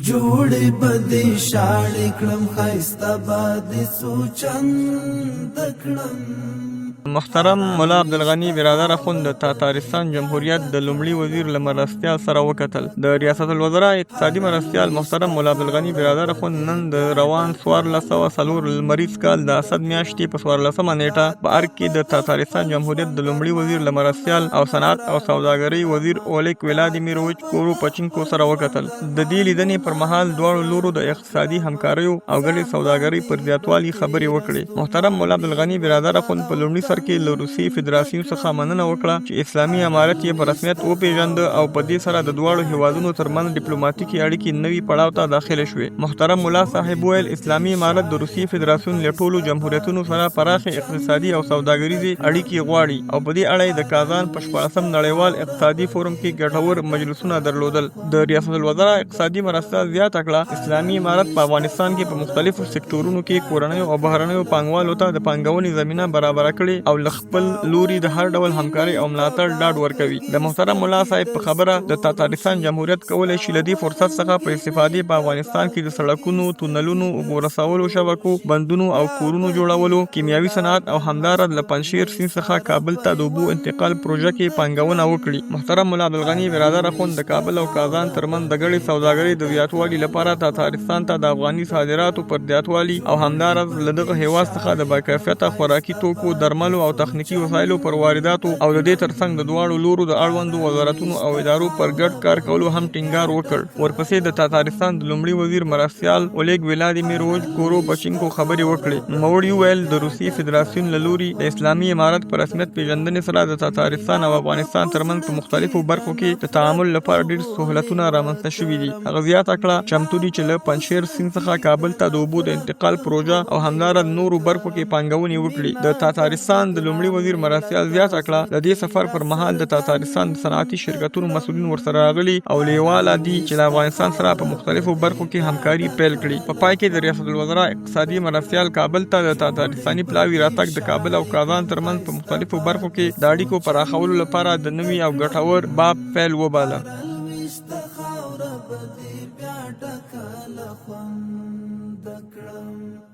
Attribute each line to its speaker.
Speaker 1: جوړې بدې شاړې کړم ښایسته بادې سوچند کړم.
Speaker 2: محترم ملا عبدالغني برادر اخوند د تاتارستان جمهوریت د لومړي وزیر له مرستیال سره وکتل. د ریاست الوزرا اقتصادي مرستیال محترم ملا عبدالغني برادر اخوند نن د روان 1404 لمریز کال د اسد میاشتې په 14مه نیټه په ارګ کې د تاتارستان جمهوریت د لومړي وزیر له مرستیال او صنعت او سوداګرۍ وزیر اولیک ولادیمیروویچ کوروپچینکو سره وکتل. د دې لیدنې پر مهال دواړو لورو د اقتصادي همکاریو او ګډې سوداګرۍ پر زیاتوالي خبرې وکړې. محترم ملا عبدالغني برادر اخوند په لومړي سر کې له روسي فدراسیون څخه مننه وکړه چې اسلامي امارت یې په رسمیت وپیژنده او په دې سره د دواړو هیوادونو ترمنځ ډیپلوماټیکي اړیکې نوي پړاو ته داخله شوې. محترم ملا صاحب ویل اسلامي امارت د روسي فدراسیون له ټولو جمهوریتونو سره پراخې اقتصادي او سوداګریزې اړیکې غواړي او په دې اړه د کازان په 14م نړیوال اقتصادي فورم کې ګټور مجلسونه درلودل. د ریاست الوزرا اقتصادي مرستیال زیاته کړه اسلامي امارت په افغانستان کې په مختلفو سکتورونو کې کورنیو او بهرنیو پانګوالو ته د پانګونې زمینه برابر کړي او خپل لوري د هر ډول همکاري او ملاتړ ډاډ ورکوي. د محترم ملا صاحب په خبره د تاتارستان جمهوریت کولای شي له دې فرصت څخه په استفادې په افغانستان کې د سړکونو، تونلونو، اوبو رسولو شبکو، بندونو او کورونو جوړولو، کیمیاوي صنعت او همدارد له پنجشیر سیند څخه کابل ته د اوبو انتقال پروژه کې پانګونه وکړي. محترم ملا عبدالغني برادر اخوند د کابل او کازان ترمنځ د ګډې سوداګرۍ د زیاتوالي لپاره تاتارستان ته د افغاني صادراتو پر زیاتوالي او همدارد له دغه هیواد څخه د باکیفیته خوراکي توکو، درملو او تخنیکي وسایلو پر وارداتو او د دې ترڅنګ د دواړو لورو د اړوندو وزارتونو او ادارو پر ګډ کار کولو هم ټینګار وکړ. ورپسې د تاتارستان د لومړي وزیر مرستیال اولیګ ولادیمیروویچ کوروپچینکو خبرې وکړې. نوموړي وویل د روسي فدراسیون له لوري د اسلامي امارت په رسمیت پیژندنې سره د تاتارستان او افغانستان ترمنځ په مختلفو برخو کې د تعامل لپاره ډېر سهولتونه رامنځته شوي دي. هغه زیاته کړه چمتو دي چې له پنجشیر سیند څخه کابل ته د اوبو د انتقال پروژه او همدارد نورو برخو کې پانګونې وکړي. د تاتارستان د لومړي وزیر مرستیال زیاته کړه د دې سفر پر مهال د تاتارستان د صنعتي شرکتونو مسؤلین ورسره راغلي او لیواله دي چې له افغانستان سره په مختلفو برخو کې همکاري پیل کړي. په پای کې د ریاست الوزرا اقتصادي مرستیال کابل ته د تاتارستاني پلاوي راتګ د کابل او کازان ترمنځ په مختلفو برخو کې د اړیکو پراخولو لپاره د نوي او ګټور باب پیل وباله.